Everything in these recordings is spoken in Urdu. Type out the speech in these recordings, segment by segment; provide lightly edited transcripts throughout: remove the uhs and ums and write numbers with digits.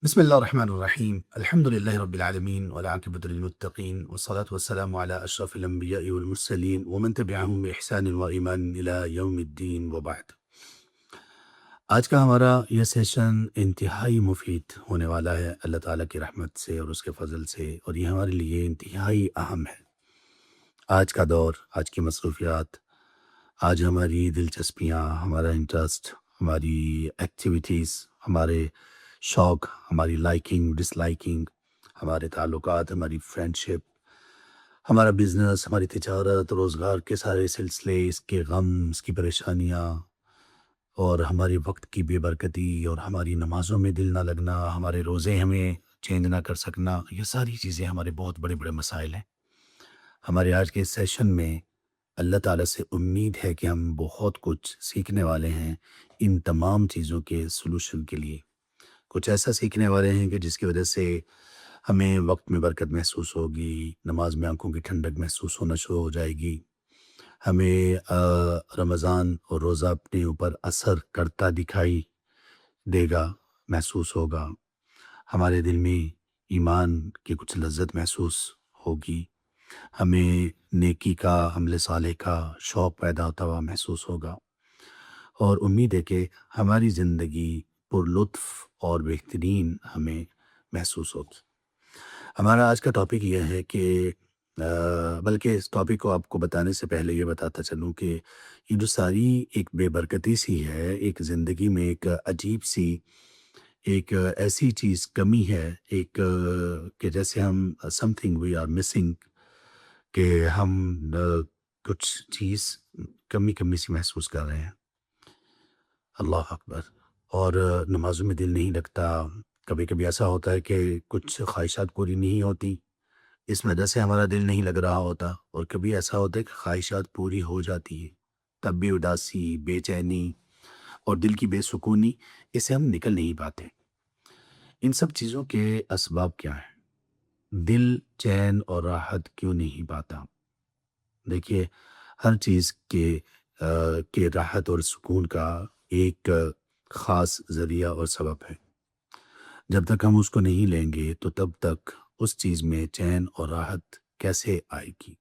بسم الله الرحمن الرحيم الحمد لله رب العالمين والعاقبة للمتقين والصلاة والسلام على أشرف الأنبياء والمرسلين ومن تبعهم بإحسان وإيمان إلى يوم الدين وبعد. آج کا ہمارا یہ سیشن انتہائی مفید ہونے والا ہے اللہ تعالیٰ کی رحمت سے اور اس کے فضل سے، اور یہ ہمارے لیے انتہائی اہم ہے۔ آج کا دور، آج کی مصروفیات، آج ہماری دلچسپیاں، ہمارا انٹرسٹ، ہماری ایکٹیویٹیز، ہمارے شوق، ہماری لائکنگ ڈس لائکنگ، ہمارے تعلقات، ہماری فرینڈشپ، ہمارا بزنس، ہماری تجارت، روزگار کے سارے سلسلے، اس کے غم، اس کی پریشانیاں، اور ہماری وقت کی بے برکتی، اور ہماری نمازوں میں دل نہ لگنا، ہمارے روزے ہمیں چینج نہ کر سکنا، یہ ساری چیزیں ہمارے بہت بڑے بڑے مسائل ہیں۔ ہمارے آج کے سیشن میں اللہ تعالیٰ سے امید ہے کہ ہم بہت کچھ سیکھنے والے ہیں ان تمام چیزوں کے سلوشن کے لیے۔ کچھ ایسا سیکھنے والے ہیں کہ جس کی وجہ سے ہمیں وقت میں برکت محسوس ہوگی، نماز میں آنکھوں کی ٹھنڈک محسوس ہونا شروع ہو جائے گی، ہمیں رمضان اور روزہ اپنے اوپر اثر کرتا دکھائی دے گا، محسوس ہوگا، ہمارے دل میں ایمان کی کچھ لذت محسوس ہوگی، ہمیں نیکی کا، عمل صالح کا شوق پیدا ہوتا ہوا محسوس ہوگا، اور امید ہے کہ ہماری زندگی پر لطف اور بہترین ہمیں محسوس ہوگی۔ ہمارا آج کا ٹاپک یہ ہے کہ بلکہ اس ٹاپک کو آپ کو بتانے سے پہلے یہ بتاتا چلوں کہ یہ جو ساری ایک بے برکتی سی ہے، ایک زندگی میں ایک عجیب سی ایک ایسی چیز کمی ہے، ایک کہ جیسے ہم something we are missing, کہ ہم کچھ چیز کمی کمی سی محسوس کر رہے ہیں۔ اللہ اکبر۔ اور نمازوں میں دل نہیں لگتا، کبھی کبھی ایسا ہوتا ہے کہ کچھ خواہشات پوری نہیں ہوتی، اس وجہ سے ہمارا دل نہیں لگ رہا ہوتا، اور کبھی ایسا ہوتا ہے کہ خواہشات پوری ہو جاتی ہے، تب بھی اداسی، بے چینی اور دل کی بے سکونی، اس سے ہم نکل نہیں پاتے۔ ان سب چیزوں کے اسباب کیا ہیں؟ دل چین اور راحت کیوں نہیں پاتا؟ دیکھیے، ہر چیز کے راحت اور سکون کا ایک خاص ذریعہ اور سبب ہے۔ جب تک ہم اس کو نہیں لیں گے تو تب تک اس چیز میں چین اور راحت کیسے آئے گی؟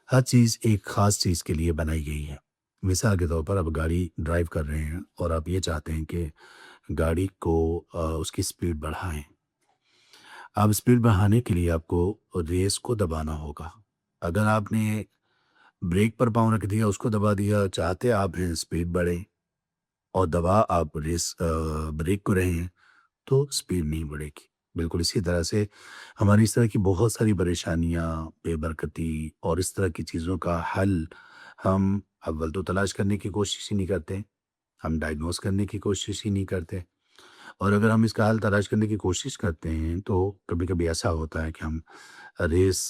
ہر چیز ایک خاص چیز کے لیے بنائی گئی ہے۔ مثال کے طور پر آپ گاڑی ڈرائیو کر رہے ہیں اور آپ یہ چاہتے ہیں کہ گاڑی کو اس کی سپیڈ بڑھائیں۔ آپ سپیڈ بڑھانے کے لیے آپ کو ریس کو دبانا ہوگا۔ اگر آپ نے بریک پر پاؤں رکھ دیا، اس کو دبا دیا، چاہتے آپ ہیں سپیڈ بڑھے اور دبا آپ بریک کو رہے ہیں، تو سپیڈ نہیں بڑھے گی۔ بالکل اسی طرح سے ہماری اس طرح کی بہت ساری پریشانیاں، بے برکتی اور اس طرح کی چیزوں کا حل ہم اول تو تلاش کرنے کی کوشش ہی نہیں کرتے، ہم ڈائگنوز کرنے کی کوشش ہی نہیں کرتے، اور اگر ہم اس کا حل تلاش کرنے کی کوشش کرتے ہیں تو کبھی کبھی ایسا ہوتا ہے کہ ہم ریس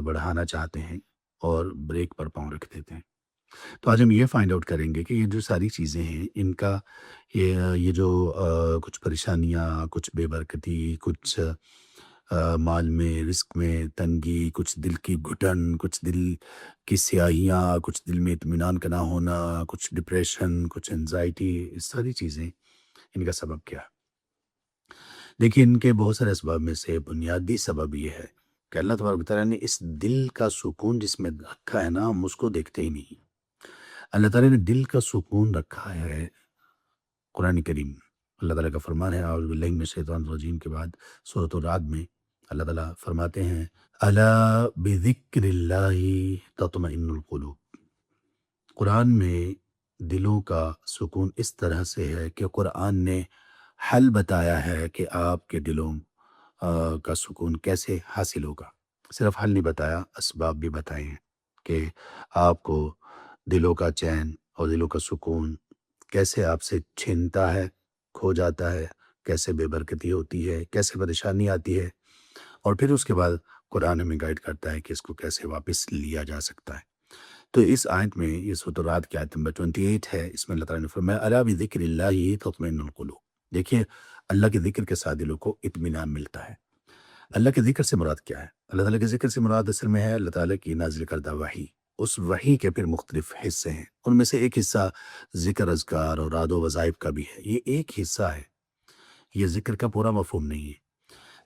بڑھانا چاہتے ہیں اور بریک پر پاؤں رکھ دیتے ہیں۔ تو آج ہم یہ فائنڈ آؤٹ کریں گے کہ یہ جو ساری چیزیں ہیں، ان کا یہ جو کچھ پریشانیاں، کچھ بے برکتی، کچھ مال میں، رزق میں تنگی، کچھ دل کی گھٹن، کچھ دل کی سیاہیاں، کچھ دل میں اطمینان کا نہ ہونا، کچھ ڈپریشن، کچھ انزائٹی، یہ ساری چیزیں، ان کا سبب کیا ہے؟ دیکھیے، ان کے بہت سارے اسباب میں سے بنیادی سبب یہ ہے کہ اللہ تبارک تعالیٰ نے اس دل کا سکون جس میں رکھا ہے نا، ہم اس کو دیکھتے ہی نہیں۔ اللہ تعالیٰ نے دل کا سکون رکھا ہے قرآن کریم۔ اللہ تعالیٰ کا فرمان ہے، اعوذ باللہ من الشیطان الرجیم کے بعد سورۃ الرعد میں اللہ تعالیٰ فرماتے ہیں، الا بذکر اللہ تطمئن القلوب۔ قرآن میں دلوں کا سکون اس طرح سے ہے کہ قرآن نے حل بتایا ہے کہ آپ کے دلوں کا سکون کیسے حاصل ہوگا۔ صرف حل نہیں بتایا، اسباب بھی بتائے ہیں کہ آپ کو دلوں کا چین اور دلوں کا سکون کیسے آپ سے چھنتا ہے، کھو جاتا ہے، کیسے بے برکتی ہوتی ہے، کیسے پریشانی آتی ہے، اور پھر اس کے بعد قرآن ہمیں گائیڈ کرتا ہے کہ اس کو کیسے واپس لیا جا سکتا ہے۔ تو اس آیت میں، یہ سورۃ الرعد کی آیت نمبر 28 ہے، اس میں اللہ تعالیٰ نے فرمایا الا بذکر اللہ تطمئن القلوب۔ دیکھیے، اللہ کے ذکر کے ساتھ دلوں کو اطمینان ملتا ہے۔ اللہ کے ذکر سے مراد کیا ہے؟ اللہ تعالیٰ کے ذکر سے مراد اصل میں ہے اللہ تعالیٰ کی نازل کردہ وحی۔ اس وحی کے پھر مختلف حصے ہیں، ان میں سے ایک حصہ ذکر، اذکار اور راد و وظائف کا بھی ہے۔ یہ ایک حصہ ہے، یہ ذکر کا پورا مفہوم نہیں ہے۔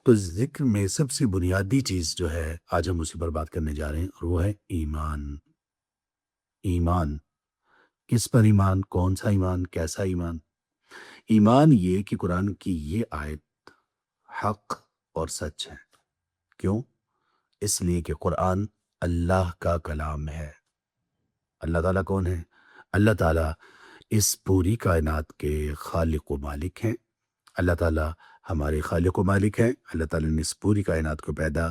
تو ذکر میں سب سے بنیادی چیز جو ہے آج ہم اسی پر بات کرنے جا رہے ہیں، اور وہ ہے ایمان۔ ایمان کس پر ایمان؟ کون سا ایمان؟ کیسا ایمان؟ ایمان یہ کہ قرآن کی یہ آیت حق اور سچ ہے۔ کیوں؟ اس لیے کہ قرآن اللہ کا کلام ہے۔ اللہ تعالیٰ کون ہے؟ اللہ تعالیٰ اس پوری کائنات کے خالق و مالک ہیں۔ اللہ تعالیٰ ہمارے خالق و مالک ہیں۔ اللہ تعالیٰ نے اس پوری کائنات کو پیدا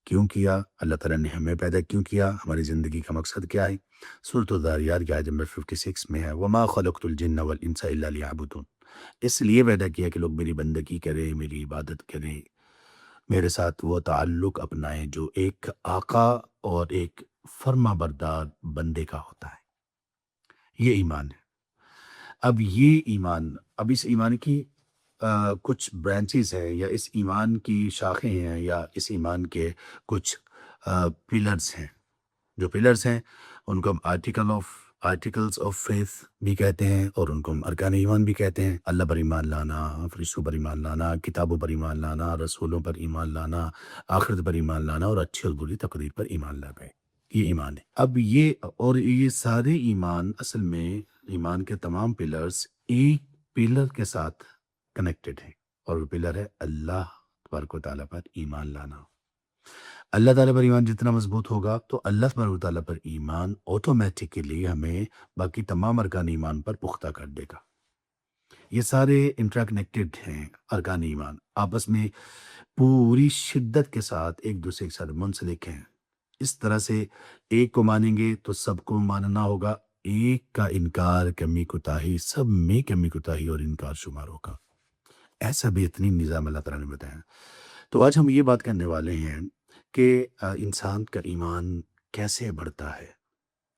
کیوں کیا؟ اللہ تعالیٰ نے ہمیں پیدا کیوں کیا؟ ہماری زندگی کا مقصد کیا ہے؟ سورۃ الذاریات کی آیت نمبر 56 میں ہے، وَمَا خَلَقْتُ الْجِنَّ وَالْإِنسَ إِلَّا لِيَعْبُدُونِ۔ اس لیے پیدا کیا کہ لوگ میری بندگی کریں، میری عبادت کریں، میرے ساتھ وہ تعلق اپنائیں جو ایک آقا اور ایک فرما بردار بندے کا ہوتا ہے۔ یہ ایمان ہے۔ اب یہ ایمان، اب اس ایمان کی کچھ برانچز ہیں، یا اس ایمان کی شاخیں ہیں، یا اس ایمان کے کچھ پلرز ہیں۔ جو پلرز ہیں ان کو ہم آرٹیکلز آف فیتھ بھی کہتے ہیں، اور ان کو ہم ارکان ایمان بھی کہتے ہیں۔ اللہ پر ایمان لانا، فرشتوں پر ایمان لانا، کتابوں پر ایمان لانا، رسولوں پر ایمان لانا، آخرت پر ایمان لانا، اور اچھی اور بری تقدیر پر ایمان لانا، یہ ایمان ہے۔ اب یہ سارے ایمان اصل میں، ایمان کے تمام پلرز ایک پلر کے ساتھ کنیکٹڈ ہیں، اور وہ پلر ہے اللہ تبارک و تعالیٰ پر ایمان لانا۔ اللہ تعالیٰ پر ایمان جتنا مضبوط ہوگا تو اللہ تبارک و تعالیٰ پر ایمان آٹومیٹکلی ہمیں باقی تمام ارکان ایمان پر پختہ کر دے گا۔ یہ سارے انٹرا کنیکٹڈ ہیں ارکان ایمان، آپس میں پوری شدت کے ساتھ ایک دوسرے کے ساتھ منسلک ہیں۔ اس طرح سے ایک کو مانیں گے تو سب کو ماننا ہوگا، ایک کا انکار، کمی کوتاہی، سب میں کمی کوتاہی اور انکار شمار ہوگا۔ ایسا بہترین نظام اللہ تعالیٰ نے بتایا۔ تو آج ہم یہ بات کرنے والے ہیں کہ انسان کا ایمان کیسے بڑھتا ہے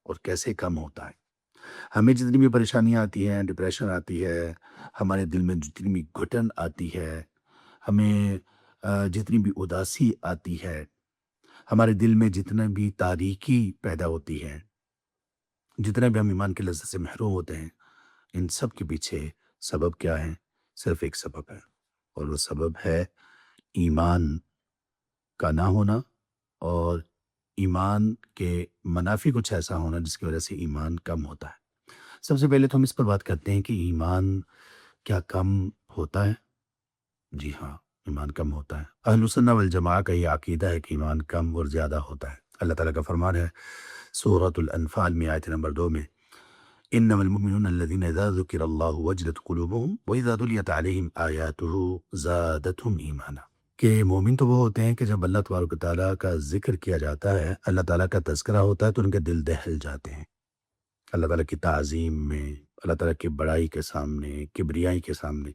اور کیسے کم ہوتا ہے۔ ہمیں جتنی بھی پریشانیاں آتی ہیں، ڈپریشن آتی ہے، ہمارے دل میں جتنی بھی گھٹن آتی ہے، ہمیں جتنی بھی اداسی آتی ہے، ہمارے دل میں جتنا بھی تاریکی پیدا ہوتی ہے، جتنا بھی ہم ایمان کی لذت سے محروم ہوتے ہیں، ان سب کے پیچھے سبب کیا ہے؟ صرف ایک سبب ہے، اور وہ سبب ہے ایمان کا نہ ہونا، اور ایمان کے منافی کچھ ایسا ہونا جس کی وجہ سے ایمان کم ہوتا ہے۔ سب سے پہلے تو ہم اس پر بات کرتے ہیں کہ ایمان کیا کم ہوتا ہے؟ جی ہاں، ایمان کم ہوتا ہے۔ اہل سنہ والجماعہ کا یہ عقیدہ ہے کہ ایمان کم اور زیادہ ہوتا ہے۔ اللہ تعالیٰ کا فرمان ہے سورۃ الانفال میں آیت نمبر 2 میں، انما المؤمنون الذين اذا ذكر الله وجلت قلوبهم واذا تليت عليهم آیاته زادتهم ایمانا، کہ مومن تو وہ ہوتے ہیں کہ جب اللہ تبارک و تعالیٰ کا ذکر کیا جاتا ہے، اللہ تعالیٰ کا تذکرہ ہوتا ہے تو ان کے دل دہل جاتے ہیں۔ اللہ تعالیٰ کی تعظیم میں، اللہ تعالیٰ کی بڑائی کے سامنے، کبریائی کے سامنے،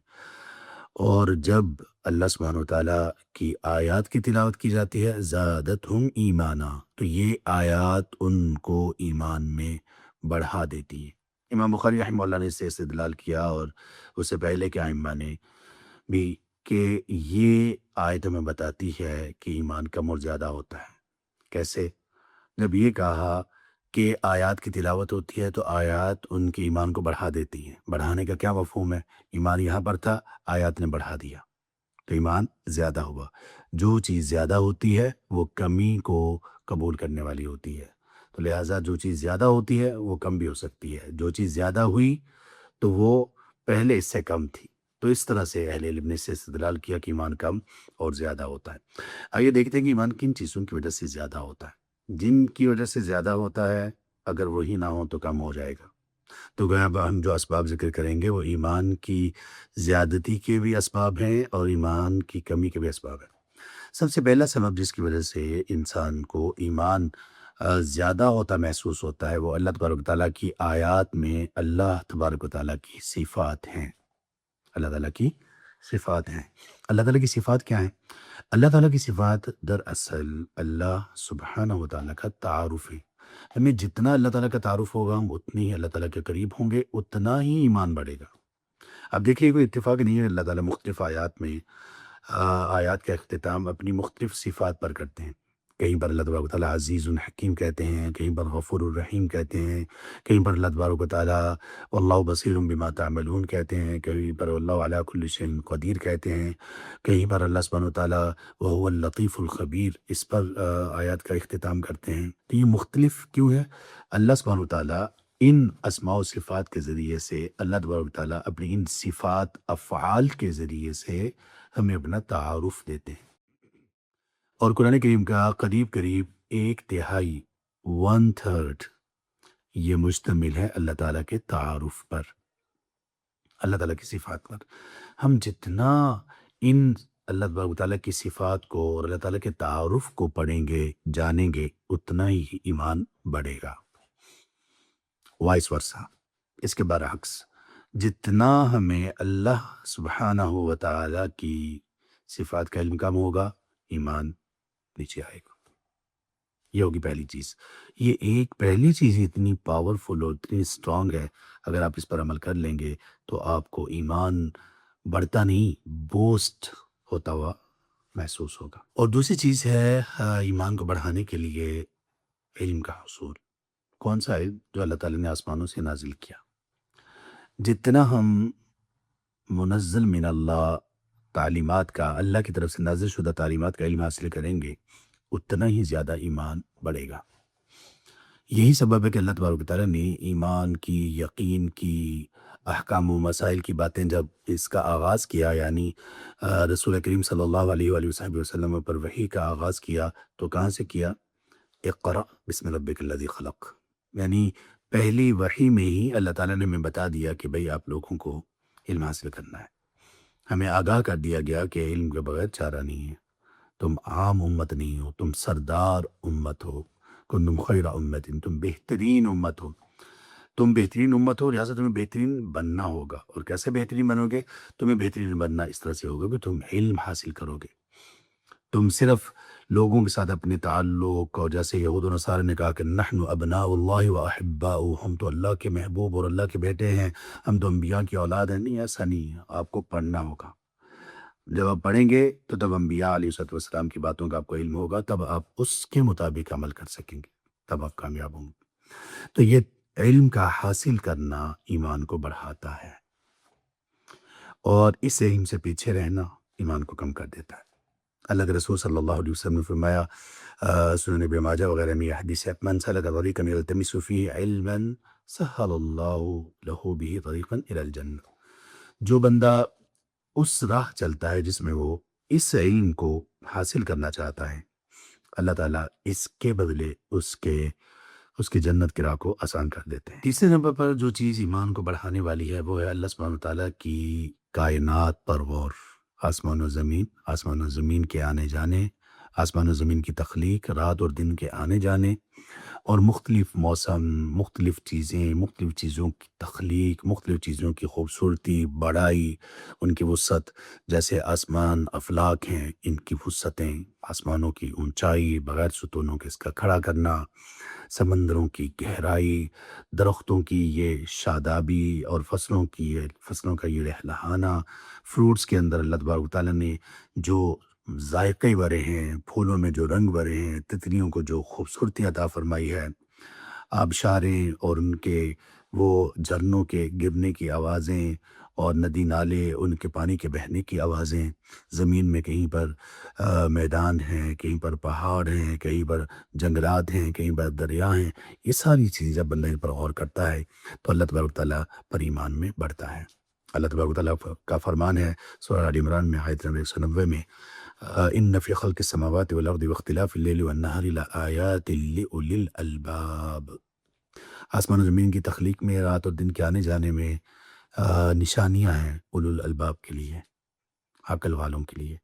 اور جب اللہ سبحانہ و تعالیٰ کی آیات کی تلاوت کی جاتی ہے، زادتہم ایمانا، تو یہ آیات ان کو ایمان میں بڑھا دیتی ہے۔ امام بخاری رحمہ اللہ نے اس سے استدلال کیا، اور اس سے پہلے کے ائمہ نے بھی، کہ یہ آیت ہمیں بتاتی ہے کہ ایمان کم اور زیادہ ہوتا ہے۔ کیسے؟ جب یہ کہا کہ آیات کی تلاوت ہوتی ہے تو آیات ان کے ایمان کو بڑھا دیتی ہیں۔ بڑھانے کا کیا مفہوم ہے؟ ایمان یہاں پر تھا، آیات نے بڑھا دیا تو ایمان زیادہ ہوا۔ جو چیز زیادہ ہوتی ہے وہ کمی کو قبول کرنے والی ہوتی ہے، تو لہٰذا جو چیز زیادہ ہوتی ہے وہ کم بھی ہو سکتی ہے۔ جو چیز زیادہ ہوئی تو وہ پہلے اس سے کم تھی۔ تو اس طرح سے اہل علم نے اس سے استدلال کیا کہ ایمان کم اور زیادہ ہوتا ہے۔ آئیے دیکھتے ہیں کہ ایمان کن چیزوں کی وجہ سے زیادہ ہوتا ہے۔ جن کی وجہ سے زیادہ ہوتا ہے، اگر وہی نہ ہو تو کم ہو جائے گا۔ تو ہم جو اسباب ذکر کریں گے وہ ایمان کی زیادتی کے بھی اسباب ہیں اور ایمان کی کمی کے بھی اسباب ہیں۔ سب سے پہلا سبب جس کی وجہ سے انسان کو ایمان زیادہ ہوتا محسوس ہوتا ہے، وہ اللہ تبارک و تعالیٰ کی آیات میں اللہ تبارک و تعالیٰ کی صفات ہیں۔ اللہ تعالیٰ کی صفات ہیں۔ اللہ تعالیٰ کی صفات کیا ہیں؟ اللہ تعالیٰ کی صفات دراصل اللہ سبحانہ و تعالیٰ کا تعارف ہے۔ ہمیں جتنا اللہ تعالیٰ کا تعارف ہوگا، ہم اتنی ہی اللہ تعالیٰ کے قریب ہوں گے، اتنا ہی ایمان بڑھے گا۔ اب دیکھیے، کوئی اتفاق نہیں ہے، اللہ تعالیٰ مختلف آیات میں آیات کا اختتام اپنی مختلف صفات پر کرتے ہیں۔ کہیں پر اللہ تبارک و تعالیٰ عزیز الحکیم کہتے ہیں، کہیں پر غفور الرحیم کہتے ہیں، کہیں پر اللہ تبارک و تعالیٰ واللہ بصیر بما تعملون کہتے ہیں، کہیں پر واللہ علی کل شیء قدیر کہتے ہیں، کہیں پر اللہ سبحانہ و تعالیٰ وہو اللطیف الخبیر اس پر آیات کا اختتام کرتے ہیں۔ تو یہ مختلف کیوں ہے؟ اللہ سبحانہ و تعالیٰ ان اسماء و صفات کے ذریعے سے، اللہ تبارک و تعالیٰ اپنی ان صفات افعال کے ذریعے سے ہمیں اپنا تعارف دیتے ہیں۔ اور قرآن کریم کا قریب قریب 1/3 1/3 یہ مشتمل ہے اللہ تعالیٰ کے تعارف پر، اللہ تعالیٰ کی صفات پر۔ ہم جتنا ان اللہ تبارک و تعالیٰ کی صفات کو اور اللہ تعالیٰ کے تعارف کو پڑھیں گے، جانیں گے، اتنا ہی ایمان بڑھے گا، وائس ورثہ۔ اس کے برعکس جتنا ہمیں اللہ سبحانہ و تعالیٰ کی صفات کا علم کم ہوگا، ایمان نیچے آئے گا۔ یہ ہوگی پہلی چیز۔ یہ ایک پہلی چیز اتنی پاورفل اور اتنی اسٹرانگ ہے، اگر آپ اس پر عمل کر لیں گے تو آپ کو ایمان بڑھتا نہیں، بوسٹ ہوتا ہوا محسوس ہوگا۔ اور دوسری چیز ہے ایمان کو بڑھانے کے لیے علم کا حصول۔ کون سا علم؟ جو اللہ تعالیٰ نے آسمانوں سے نازل کیا۔ جتنا ہم منزل من اللہ تعلیمات کا، اللہ کی طرف سے نازل شدہ تعلیمات کا علم حاصل کریں گے، اتنا ہی زیادہ ایمان بڑھے گا۔ یہی سبب ہے کہ اللہ تبارک و تعالیٰ نے ایمان کی، یقین کی، احکام و مسائل کی باتیں جب اس کا آغاز کیا، یعنی رسول کریم صلی اللہ علیہ وآلہ وسلم پر وحی کا آغاز کیا، تو کہاں سے کیا؟ اقرأ بسم ربک الذی خلق، یعنی پہلی وحی میں ہی اللہ تعالیٰ نے ہمیں بتا دیا کہ بھئی آپ لوگوں کو علم حاصل کرنا ہے۔ ہمیں آگاہ کر دیا گیا کہ علم کے بغیر چارہ نہیں ہے، تم عام امت نہیں ہو، تم سردار امت ہو، کنتم خیر امت، تم بہترین امت ہو، تم بہترین امت ہو، لہٰذا تمہیں بہترین بننا ہوگا۔ اور کیسے بہترین بنو گے؟ تمہیں بہترین بننا اس طرح سے ہوگا کہ تم علم حاصل کرو گے۔ تم صرف لوگوں کے ساتھ اپنے تعلق، اور جیسے یہود و نصارہ نے کہا کہ نحن ابناء اللہ و احباؤہ، ہم تو اللہ کے محبوب اور اللہ کے بیٹے ہیں، ہم تو انبیاء کی اولاد ہیں، نہیں، ایسا نہیں ہے۔ آپ کو پڑھنا ہوگا۔ جب آپ پڑھیں گے تو تب انبیاء علیہ السلام کی باتوں کا آپ کو علم ہوگا، تب آپ اس کے مطابق عمل کر سکیں گے، تب آپ کامیاب ہوں گے۔ تو یہ علم کا حاصل کرنا ایمان کو بڑھاتا ہے، اور اس علم سے پیچھے رہنا ایمان کو کم کر دیتا ہے۔ اللہ کے رسول صلی اللہ علیہ وسلم نے فرمایا سنن ابن ماجہ وغیرہ میں یہ حدیث ہے، من سلک طریقا یلتمس فیہ علما سہل اللہ لہ بہ طریقا الی الجنہ، جو بندہ اس راہ چلتا ہے جس میں وہ اس علم کو حاصل کرنا چاہتا ہے، اللہ تعالیٰ اس کے بدلے اس کے جنت کی راہ کو آسان کر دیتے ہیں۔ تیسرے نمبر پر جو چیز ایمان کو بڑھانے والی ہے وہ ہے اللہ سبحانہ تعالیٰ کی کائنات پر غور۔ آسمان و زمین کے آنے جانے، آسمان و زمین کی تخلیق، رات اور دن کے آنے جانے، اور مختلف موسم، مختلف چیزیں، مختلف چیزوں کی تخلیق، مختلف چیزوں کی خوبصورتی، بڑائی، ان کی وسعت، جیسے آسمان افلاک ہیں، ان کی وسعتیں، آسمانوں کی اونچائی، بغیر ستونوں کے اس کا کھڑا کرنا، سمندروں کی گہرائی، درختوں کی یہ شادابی، اور فصلوں کا یہ لہلہانا، فروٹس کے اندر اللہ تبارک و تعالیٰ نے جو ذائقے بھرے ہیں، پھولوں میں جو رنگ بھرے ہیں، تتلیوں کو جو خوبصورتی عطا فرمائی ہے، آبشاریں اور ان کے وہ جھرنوں کے گرنے کی آوازیں، اور ندی نالے ان کے پانی کے بہنے کی آوازیں، زمین میں کہیں پر میدان ہیں، کہیں پر پہاڑ ہیں، کہیں پر جنگلات ہیں، کہیں پر دریا ہیں، یہ ساری چیزیں جب بندہ ان پر غور کرتا ہے تو اللہ تبارک و تعالیٰ پر ایمان میں بڑھتا ہے۔ اللہ تبارک و تعالیٰ کا فرمان ہے سورہ آل عمران میں آیت نمبر 190 میں، ان فی خلق السماوات والارض واختلاف اللیل والنہار لآیات لأولی الالباب، آسمان و زمین کی تخلیق میں، رات اور دن کے آنے جانے میں نشانیاں ہیں اولو الالباب کے لیے، عقل والوں کے لیے۔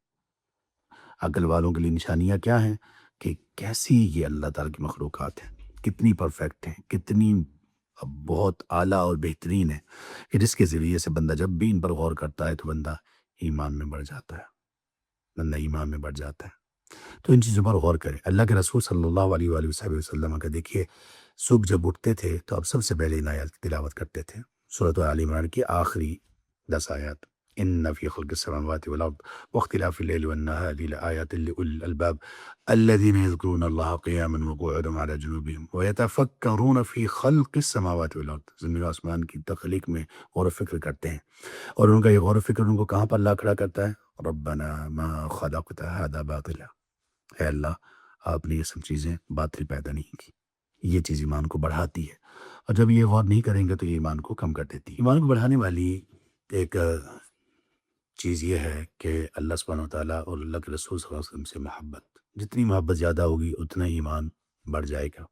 عقل والوں کے لیے نشانیاں کیا ہیں؟ کہ کیسی یہ اللہ تعالیٰ کی مخلوقات ہیں، کتنی پرفیکٹ ہیں، کتنی بہت اعلیٰ اور بہترین ہے، کہ جس کے ذریعے سے بندہ جب بھی ان پر غور کرتا ہے تو بندہ ایمان میں بڑھ جاتا ہے، تو ان چیزوں پر غور کریں۔ اللہ کے رسول صلی اللہ علیہ وآلہ وسلم کا دیکھیے، صبح جب اٹھتے تھے تو اب سب سے پہلے ان آیات کی تلاوت کرتے تھے، سورۃ آل عمران کی آخری 10 آیات، ان فی خلق السماوات والارض واختلاف الليل والنهار لآیات لأولی الالباب الذین یذکرون اللہ قیاما وقعودا وعلی جنوبہم ویتفکرون فی خلق السماوات والارض، زمین و آسمان کی تخلیق میں غور و فکر کرتے ہیں، اور ان کا یہ غور و فکر ان کو کہاں پر لا کھڑا کرتا ہے؟ ربنا ما خلقت هذا باطلا، اے اللہ آپ نے یہ سب چیزیں باطل پیدا نہیں کی۔ یہ چیز ایمان کو بڑھاتی ہے، اور جب یہ غور نہیں کریں گے تو یہ ایمان کو کم کر دیتی ہے۔ ایمان کو بڑھانے والی ایک چیز یہ ہے کہ اللہ سبحانہ وتعالیٰ اور اللہ کے رسول صلی اللہ علیہ وسلم سے محبت، جتنی محبت زیادہ ہوگی اتنا ہی ایمان بڑھ جائے گا،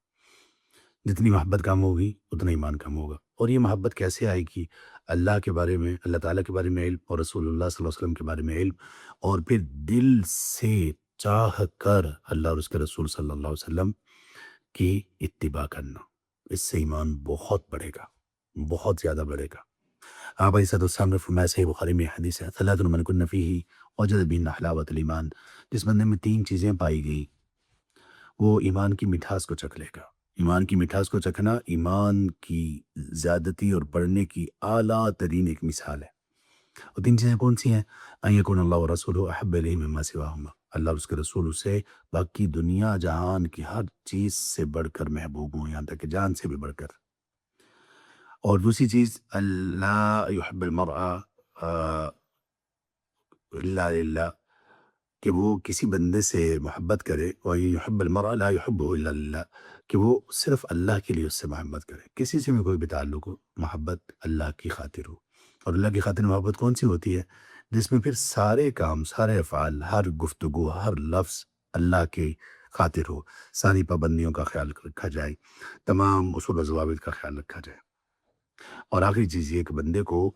جتنی محبت کم ہوگی اتنا ایمان کم ہوگا۔ اور یہ محبت کیسے آئے گی؟ اللہ کے بارے میں، اللہ تعالیٰ کے بارے میں علم، اور رسول اللہ صلی اللہ علیہ وسلم کے بارے میں علم، اور پھر دل سے چاہ کر اللہ اور اس کے رسول صلی اللہ علیہ وسلم کی اتباع کرنا، اس سے ایمان بہت بڑھے گا، بہت زیادہ بڑھے گا۔ آپ علیہ السلام نے فرمایا، صحیح بخاری میں حدیث ہے، ثلاث من کن فیہ وجد بہن حلاوۃ الایمان، جس بندے میں 3 چیزیں پائی گئی وہ ایمان کی مٹھاس کو چکھ لے گا۔ ایمان کی مٹھاس کو چکھنا ایمان کی زیادتی اور بڑھنے کی اعلیٰ ترین ایک مثال ہے۔ اور 3 چیزیں کون سی ہیں؟ ان یکون اللہ ورسولہ احب الیہ مما سواہما، اللہ اور اس کے رسول اسے باقی دنیا جہان کی ہر چیز سے بڑھ کر محبوب ہوں، یہاں تک کہ جان سے بھی بڑھ کر۔ اور دوسری چیز، اللہ یحب المرء الا للہ، کہ وہ کسی بندے سے محبت کرے، اور یحب المرء لا یحبہ الا للہ، کہ وہ صرف اللہ کے لیے اس سے محبت کرے، کسی سے بھی کوئی بھی تعلق ہو، محبت اللہ کی خاطر ہو۔ اور اللہ کی خاطر محبت کون سی ہوتی ہے؟ جس میں پھر سارے کام، سارے افعال، ہر گفتگو، ہر لفظ اللہ کی خاطر ہو، ساری پابندیوں کا خیال رکھا جائے، تمام اصول و ضوابط کا خیال رکھا جائے۔ اور آخری چیز یہ کہ بندے کو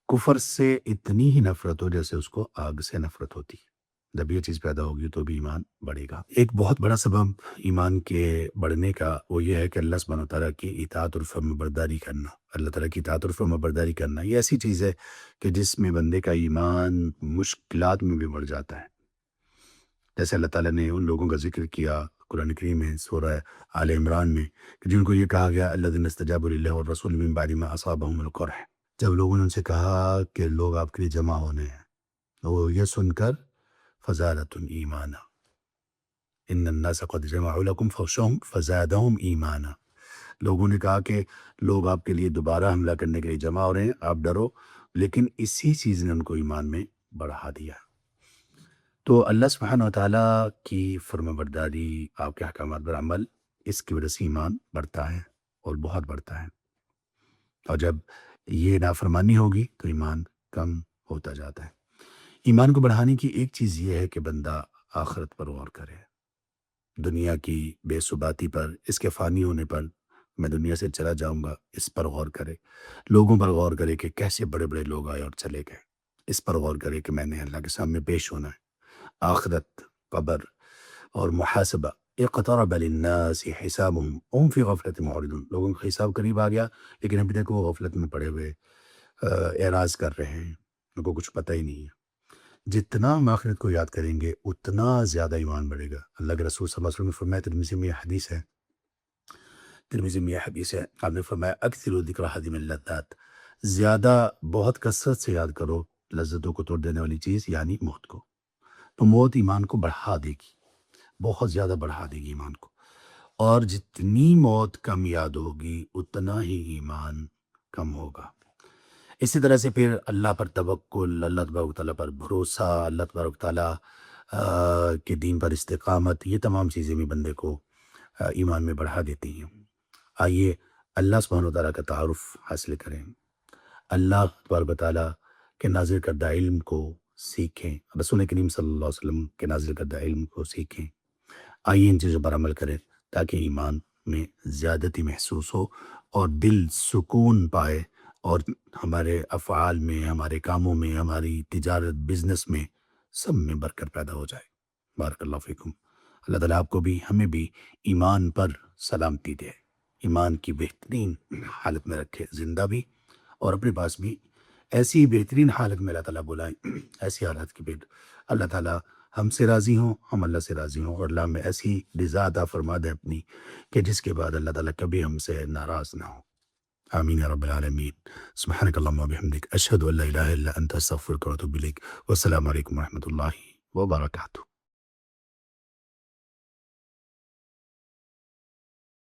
کفر سے اتنی ہی نفرت ہو جیسے اس کو آگ سے نفرت ہوتی ہے۔ جب یہ چیز پیدا ہوگی تو بھی ایمان بڑھے گا۔ ایک بہت بڑا سبب ایمان کے بڑھنے کا وہ یہ ہے کہ اللہ سبحانہ وتعالیٰ کی اطاعت اور فرما برداری کرنا، اللہ تعالیٰ کی اطاعت اور فرما برداری کرنا، یہ ایسی چیز ہے کہ جس میں بندے کا ایمان مشکلات میں بھی بڑھ جاتا ہے۔ جیسے اللہ تعالیٰ نے ان لوگوں کا ذکر کیا قرآن کریم میں سورہ آل عمران میں، کہ جن کو یہ کہا گیا الذین استجابوا للہ والرسول من بعد ما اصابهم القرح، جب لوگوں نے ان سے کہا کہ لوگ آپ کے لیے جمع ہونے ہیں، تو وہ یہ سن کر فزادتهم ایمانا، ان الناس قد جمعوا لکم فاخشوہم فزادہم ایمانا، لوگوں نے کہا کہ لوگ آپ کے لیے دوبارہ حملہ کرنے کے لیے جمع ہو رہے ہیں، آپ ڈرو، لیکن اسی چیز نے ان کو ایمان میں بڑھا دیا۔ تو اللہ سبحانہ وتعالیٰ کی فرما برداری، آپ کے احکامات پر عمل، اس کی وجہ سے ایمان بڑھتا ہے اور بہت بڑھتا ہے۔ اور جب یہ نافرمانی ہوگی تو ایمان کم ہوتا جاتا ہے۔ ایمان کو بڑھانے کی ایک چیز یہ ہے کہ بندہ آخرت پر غور کرے، دنیا کی بے ثباتی پر، اس کے فانی ہونے پر، میں دنیا سے چلا جاؤں گا، اس پر غور کرے، لوگوں پر غور کرے کہ کیسے بڑے بڑے لوگ آئے اور چلے گئے، اس پر غور کرے کہ میں نے اللہ کے سامنے پیش ہونا ہے، آخرت، قبر اور محاسبہ۔ اقترب للناس حسابهم وهم فی غفلۃ معرضون، لوگوں کا حساب قریب آ گیا لیکن ابھی تک وہ غفلت میں پڑے ہوئے اعراض کر رہے ہیں، ان کو کچھ پتہ ہی نہیں ہے۔ جتنا ہم آخرت کو یاد کریں گے اتنا زیادہ ایمان بڑھے گا۔ اللہ کے رسول صلی اللہ علیہ وسلم نے فرمایا، ترمذی میں یہ حدیث ہے، ترمذی میں یہ حدیث ہے، آپ نے فرمایا اکثروا ذکر حدیم اللذات، زیادہ بہت کثرت سے یاد کرو لذتوں کو توڑ دینے والی چیز یعنی موت کو۔ تو موت ایمان کو بڑھا دے گی، بہت زیادہ بڑھا دے گی ایمان کو، اور جتنی موت کم یاد ہوگی اتنا ہی ایمان کم ہوگا۔ اسی طرح سے پھر اللہ پر توکل، اللہ تبارک تعالیٰ پر بھروسہ، اللہ تبارک تعالیٰ کے دین پر استقامت، یہ تمام چیزیں بھی بندے کو ایمان میں بڑھا دیتی ہیں۔ آئیے اللہ سبحانہ وتعالیٰ کا تعارف حاصل کریں، اللہ تبارک تعالیٰ کے نازل کردہ علم کو سیکھیں، رسول کریم صلی اللہ علیہ وسلم کے نازل کردہ علم کو سیکھیں۔ آئیے ان چیزوں پر عمل کریں تاکہ ایمان میں زیادتی محسوس ہو اور دل سکون پائے، اور ہمارے افعال میں، ہمارے کاموں میں، ہماری تجارت، بزنس میں، سب میں برکت پیدا ہو جائے۔ بارک اللہ فیکم۔ اللہ تعالیٰ آپ کو بھی، ہمیں بھی ایمان پر سلامتی دے، ایمان کی بہترین حالت میں رکھے، زندہ بھی اور اپنے پاس بھی ایسی بہترین حالت میں اللہ تعالیٰ بلائیں، ایسی حالت کی اللہ تعالیٰ ہم سے راضی ہوں، ہم اللہ سے راضی ہوں، اور اللہ میں ایسی رضا عطا فرما دے اپنی کہ جس کے بعد اللہ تعالیٰ کبھی ہم سے ناراض نہ ہو۔ آمين يا رب العالمين. سبحانك اللهم وبحمدك أشهد أن لا إله إلا أنت أستغفرك وأتوب إليك والسلام عليكم ورحمة الله وبركاته.